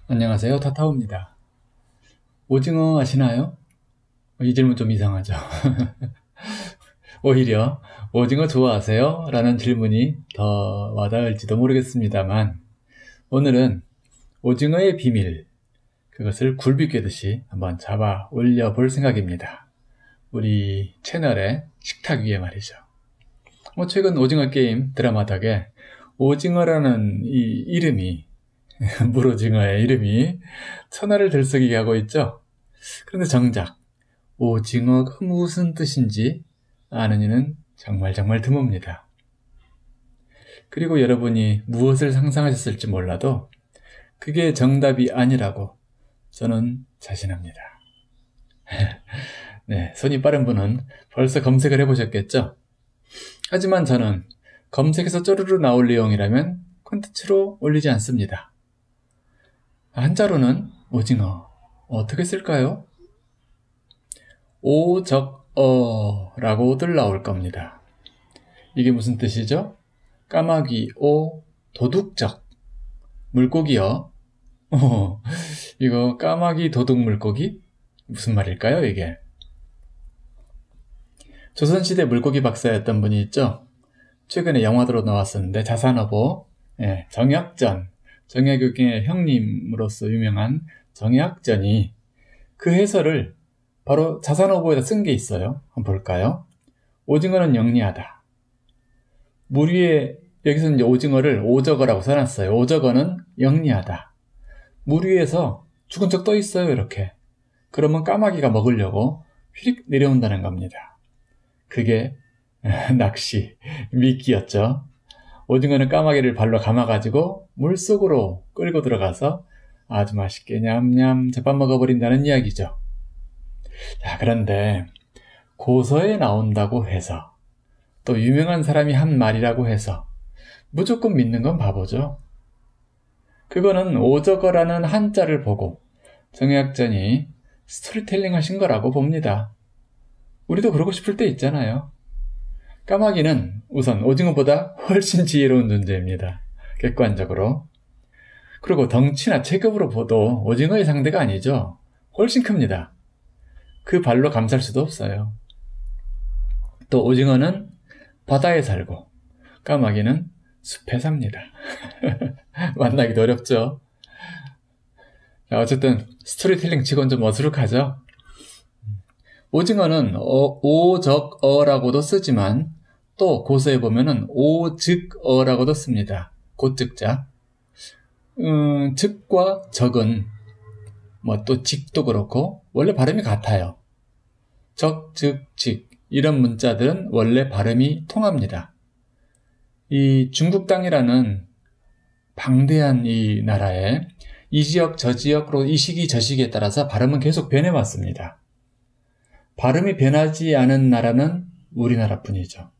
안녕하세요. 타타오입니다. 오징어 아시나요? 이 질문 좀 이상하죠. 오히려 오징어 좋아하세요? 라는 질문이 더 와닿을지도 모르겠습니다만 오늘은 오징어의 비밀, 그것을 굴비 꿰듯이 한번 잡아 올려볼 생각입니다. 우리 채널의 식탁 위에 말이죠. 최근 오징어 게임 드라마 덕에 오징어라는 이 이름이 물오징어의 이름이 천하를 들썩이게 하고 있죠. 그런데 정작 오징어가 무슨 뜻인지 아는 이는 정말 드뭅니다. 그리고 여러분이 무엇을 상상하셨을지 몰라도 그게 정답이 아니라고 저는 자신합니다. 네, 손이 빠른 분은 벌써 검색을 해보셨겠죠? 하지만 저는 검색해서 쪼르르 나올 내용이라면 콘텐츠로 올리지 않습니다. 한자로는 오징어 어떻게 쓸까요? 오적어라고들 나올 겁니다. 이게 무슨 뜻이죠? 까마귀 오 도둑적 물고기요. 이거 까마귀 도둑 물고기? 무슨 말일까요 이게? 조선시대 물고기 박사였던 분이 있죠. 최근에 영화로 나왔었는데 자산어보 정약전의 형님으로서 유명한 정약전이 그 해설을 바로 자산어보에다 쓴 게 있어요. 한번 볼까요? 오징어는 영리하다. 물 위에, 여기서 이제 오징어를 오적어라고 써놨어요. 오적어는 영리하다. 물 위에서 죽은 척 떠 있어요, 이렇게. 그러면 까마귀가 먹으려고 휘릭 내려온다는 겁니다. 그게 낚시, 미끼였죠. 오징어는 까마귀를 발로 감아가지고 물속으로 끌고 들어가서 아주 맛있게 냠냠 잡아먹어버린다는 이야기죠. 자, 그런데 고서에 나온다고 해서 또 유명한 사람이 한 말이라고 해서 무조건 믿는 건 바보죠. 그거는 오적어라는 한자를 보고 정약전이 스토리텔링 하신 거라고 봅니다. 우리도 그러고 싶을 때 있잖아요. 까마귀는 우선 오징어보다 훨씬 지혜로운 존재입니다. 객관적으로. 그리고 덩치나 체급으로 봐도 오징어의 상대가 아니죠. 훨씬 큽니다. 그 발로 감쌀 수도 없어요. 또 오징어는 바다에 살고 까마귀는 숲에 삽니다. 만나기도 어렵죠. 자, 어쨌든 스토리텔링 치곤 좀 어수룩하죠. 오징어는 오적어라고도 쓰지만 또 고서에 보면은 오즉어라고도 씁니다. 고즉자. 즉과 적은 또 직도 그렇고 원래 발음이 같아요. 적, 즉, 직 이런 문자들은 원래 발음이 통합니다. 이 중국 땅이라는 방대한 이 나라에 이 지역 저 지역으로 이 시기 저 시기에 따라서 발음은 계속 변해왔습니다. 발음이 변하지 않은 나라는 우리나라뿐이죠.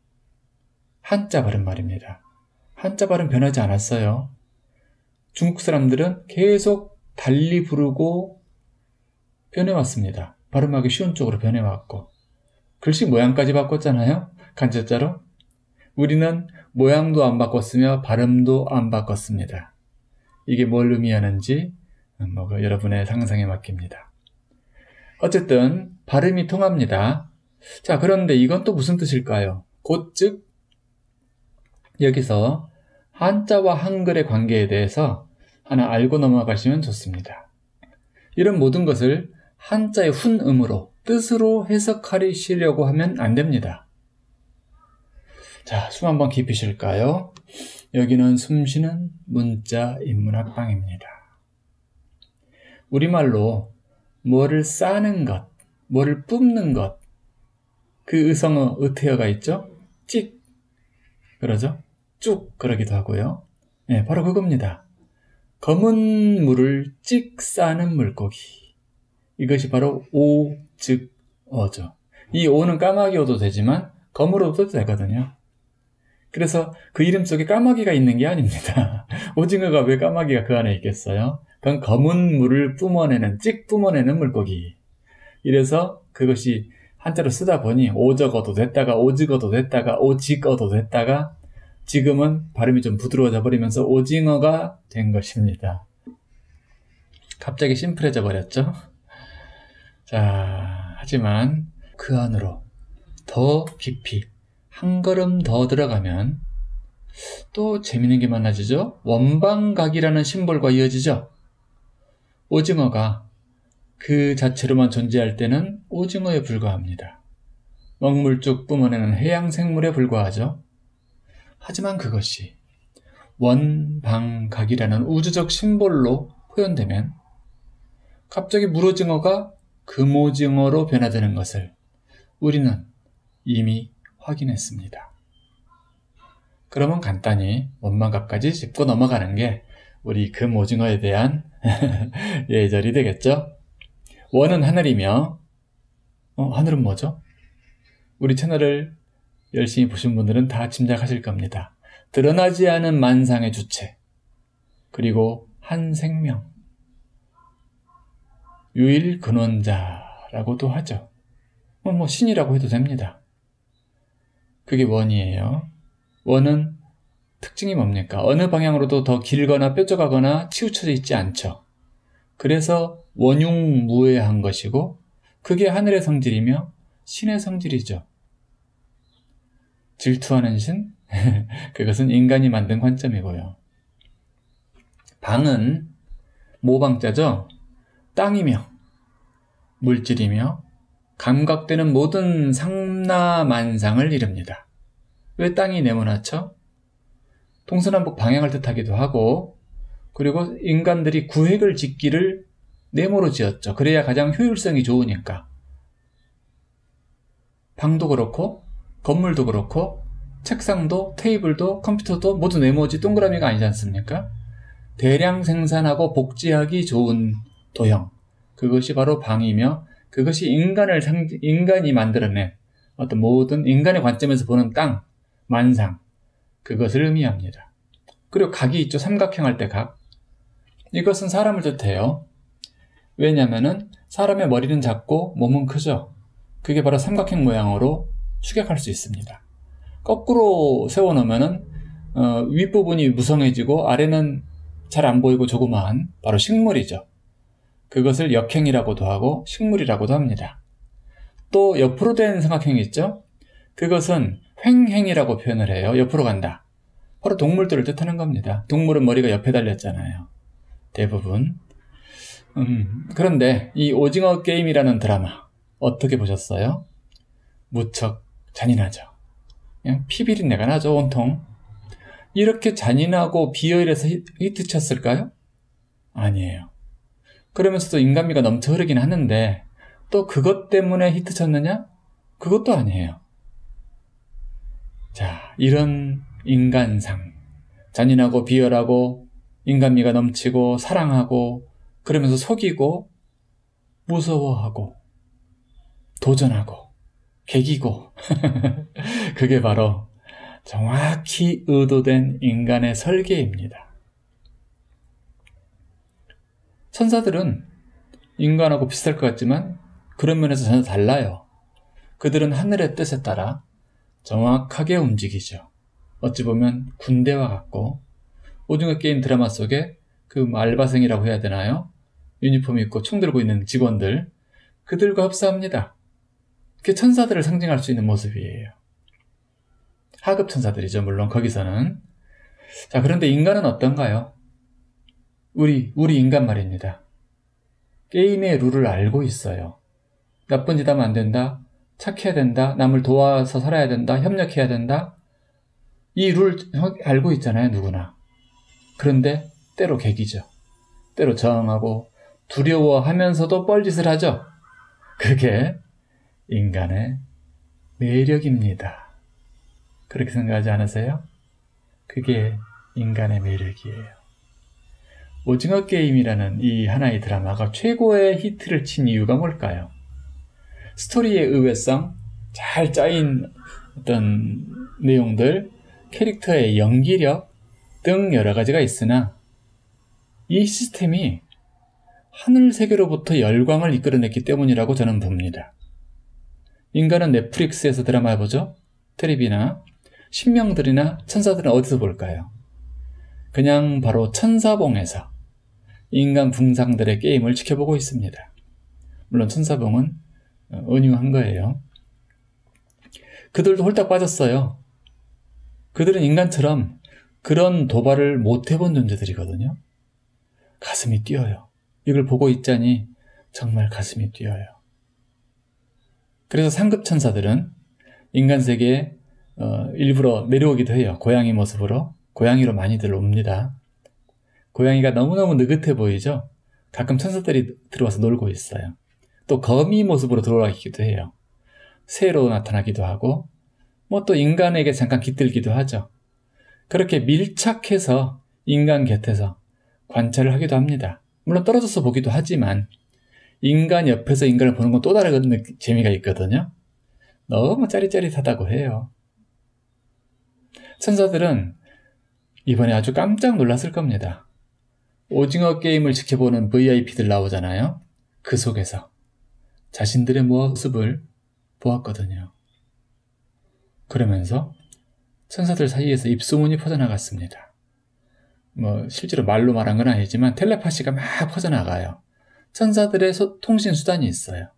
한자 발음 말입니다. 한자 발음 변하지 않았어요. 중국 사람들은 계속 달리 부르고 변해왔습니다. 발음하기 쉬운 쪽으로 변해왔고 글씨 모양까지 바꿨잖아요. 간접자로. 우리는 모양도 안 바꿨으며 발음도 안 바꿨습니다. 이게 뭘 의미하는지 여러분의 상상에 맡깁니다. 어쨌든 발음이 통합니다. 자, 그런데 이건 또 무슨 뜻일까요? 곧즉 여기서 한자와 한글의 관계에 대해서 하나 알고 넘어가시면 좋습니다. 이런 모든 것을 한자의 훈음으로 뜻으로 해석하시려고 하면 안 됩니다. 자, 숨 한번 깊이 쉴까요? 여기는 숨쉬는 문자 인문학방입니다. 우리말로 뭐를 싸는 것, 뭐를 뿜는 것, 그 의성어, 의태어가 있죠? 찍, 그러죠? 쭉, 그러기도 하고요. 네, 바로 그겁니다. 검은 물을 찍 싸는 물고기. 이것이 바로 오즉어죠. 이 오는 까마귀어도 되지만 검으로도 되거든요. 그래서 그 이름 속에 까마귀가 있는 게 아닙니다. 오징어가 왜 까마귀가 그 안에 있겠어요? 그건 검은 물을 뿜어내는, 찍 뿜어내는 물고기. 이래서 그것이 한자로 쓰다 보니 오적어도 됐다가 오즉어도 됐다가 오직어도 됐다가 지금은 발음이 좀 부드러워져 버리면서 오징어가 된 것입니다. 갑자기 심플해져 버렸죠? 자, 하지만 그 안으로 더 깊이 한 걸음 더 들어가면 또 재밌는 게 많아지죠? 원방각이라는 심볼과 이어지죠? 오징어가 그 자체로만 존재할 때는 오징어에 불과합니다. 먹물쭉 뿜어내는 해양생물에 불과하죠. 하지만 그것이 원방각이라는 우주적 심볼로 표현되면 갑자기 물오징어가 금오징어로 변화되는 것을 우리는 이미 확인했습니다. 그러면 간단히 원방각까지 짚고 넘어가는 게 우리 금오징어에 대한 예절이 되겠죠? 원은 하늘이며 하늘은 뭐죠? 우리 채널을 열심히 보신 분들은 다 짐작하실 겁니다. 드러나지 않은 만상의 주체, 그리고 한 생명, 유일근원자라고도 하죠. 신이라고 해도 됩니다. 그게 원이에요. 원은 특징이 뭡니까? 어느 방향으로도 더 길거나 뾰족하거나 치우쳐져 있지 않죠. 그래서 원흉무해한 것이고 그게 하늘의 성질이며 신의 성질이죠. 질투하는 신? 그것은 인간이 만든 관점이고요. 방은 모방자죠. 땅이며 물질이며 감각되는 모든 상나만상을 이룹니다. 왜 땅이 네모나죠? 동서남북 방향을 뜻하기도 하고, 그리고 인간들이 구획을 짓기를 네모로 지었죠. 그래야 가장 효율성이 좋으니까. 방도 그렇고 건물도 그렇고 책상도 테이블도 컴퓨터도 모두 네모지 동그라미가 아니지 않습니까? 대량 생산하고 복제하기 좋은 도형, 그것이 바로 방이며 그것이 인간이 만들어낸 어떤 모든 인간의 관점에서 보는 땅, 만상, 그것을 의미합니다. 그리고 각이 있죠. 삼각형 할 때 각. 이것은 사람을 뜻해요. 왜냐하면 사람의 머리는 작고 몸은 크죠. 그게 바로 삼각형 모양으로 추격할 수 있습니다. 거꾸로 세워놓으면 윗부분이 무성해지고 아래는 잘 안 보이고 조그마한 바로 식물이죠. 그것을 역행이라고도 하고 식물이라고도 합니다. 또 옆으로 된 삼각형이 있죠. 그것은 횡행이라고 표현을 해요. 옆으로 간다. 바로 동물들을 뜻하는 겁니다. 동물은 머리가 옆에 달렸잖아요. 대부분. 그런데 이 오징어 게임이라는 드라마 어떻게 보셨어요? 무척 잔인하죠. 그냥 피비린내가 나죠. 온통. 이렇게 잔인하고 비열해서 히트쳤을까요? 아니에요. 그러면서도 인간미가 넘쳐 흐르긴 하는데 또 그것 때문에 히트쳤느냐? 그것도 아니에요. 자, 이런 인간상, 잔인하고 비열하고 인간미가 넘치고 사랑하고 그러면서 속이고 무서워하고 도전하고 개기고 그게 바로 정확히 의도된 인간의 설계입니다. 천사들은 인간하고 비슷할 것 같지만 그런 면에서 전혀 달라요. 그들은 하늘의 뜻에 따라 정확하게 움직이죠. 어찌 보면 군대와 같고 오징어 게임 드라마 속에 그 알바생이라고 해야 되나요? 유니폼 입고 총 들고 있는 직원들, 그들과 흡사합니다. 그게 천사들을 상징할 수 있는 모습이에요. 하급 천사들이죠. 물론 거기서는. 자, 그런데 인간은 어떤가요? 우리 인간 말입니다. 게임의 룰을 알고 있어요. 나쁜 짓 하면 안 된다. 착해야 된다. 남을 도와서 살아야 된다. 협력해야 된다. 이 룰 알고 있잖아요. 누구나. 그런데 때로 개기죠. 때로 저항하고 두려워하면서도 뻘짓을 하죠. 그게 인간의 매력입니다. 그렇게 생각하지 않으세요? 그게 인간의 매력이에요. 오징어 게임이라는 이 하나의 드라마가 최고의 히트를 친 이유가 뭘까요? 스토리의 의외성, 잘 짜인 어떤 내용들, 캐릭터의 연기력 등 여러 가지가 있으나 이 시스템이 하늘 세계로부터 열광을 이끌어냈기 때문이라고 저는 봅니다. 인간은 넷플릭스에서 드라마 보죠? 테레비나 신명들이나 천사들은 어디서 볼까요? 그냥 바로 천사봉에서 인간 궁상들의 게임을 지켜보고 있습니다. 물론 천사봉은 은유한 거예요. 그들도 홀딱 빠졌어요. 그들은 인간처럼 그런 도발을 못 해본 존재들이거든요. 가슴이 뛰어요. 이걸 보고 있자니 정말 가슴이 뛰어요. 그래서 상급 천사들은 인간 세계에 일부러 내려오기도 해요. 고양이 모습으로. 고양이로 많이들 옵니다. 고양이가 너무너무 느긋해 보이죠? 가끔 천사들이 들어와서 놀고 있어요. 또 거미 모습으로 들어오기도 해요. 새로 나타나기도 하고 뭐 또 인간에게 잠깐 깃들기도 하죠. 그렇게 밀착해서 인간 곁에서 관찰을 하기도 합니다. 물론 떨어져서 보기도 하지만 인간 옆에서 인간을 보는 건 또 다른 재미가 있거든요. 너무 짜릿짜릿하다고 해요. 천사들은 이번에 아주 깜짝 놀랐을 겁니다. 오징어 게임을 지켜보는 VIP들 나오잖아요. 그 속에서 자신들의 모습을 보았거든요. 그러면서 천사들 사이에서 입소문이 퍼져나갔습니다. 실제로 말로 말한 건 아니지만 텔레파시가 막 퍼져나가요. 천사들의 통신 수단이 있어요.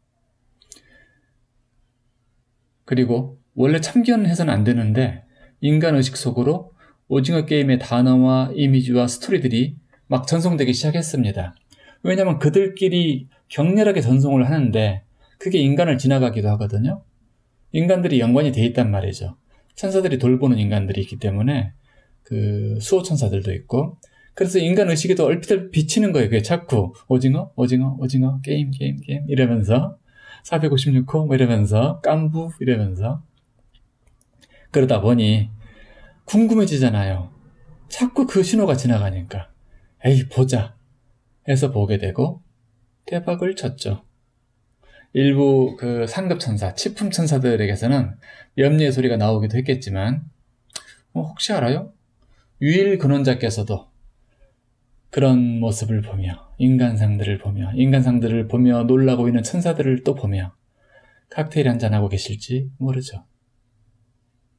그리고 원래 참견해서는 안 되는데 인간 의식 속으로 오징어 게임의 단어와 이미지와 스토리들이 막 전송되기 시작했습니다. 왜냐하면 그들끼리 격렬하게 전송을 하는데 그게 인간을 지나가기도 하거든요. 인간들이 연관이 돼 있단 말이죠. 천사들이 돌보는 인간들이 있기 때문에 그 수호 천사들도 있고 그래서 인간 의식에도 얼핏 비치는 거예요. 그게 자꾸 오징어 게임 이러면서 456호 이러면서 깐부 이러면서 그러다 보니 궁금해지잖아요. 자꾸 그 신호가 지나가니까 에이 보자 해서 보게 되고 대박을 쳤죠. 일부 그 상급 천사, 치품 천사들에게서는 염려의 소리가 나오기도 했겠지만 혹시 알아요? 유일 근원자께서도 그런 모습을 보며 인간상들을 보며 놀라고 있는 천사들을 또 보며 칵테일 한잔하고 계실지 모르죠.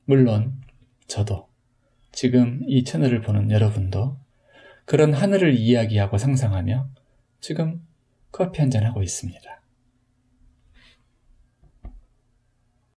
물론 저도 지금 이 채널을 보는 여러분도 그런 하늘을 이야기하고 상상하며 지금 커피 한잔하고 있습니다.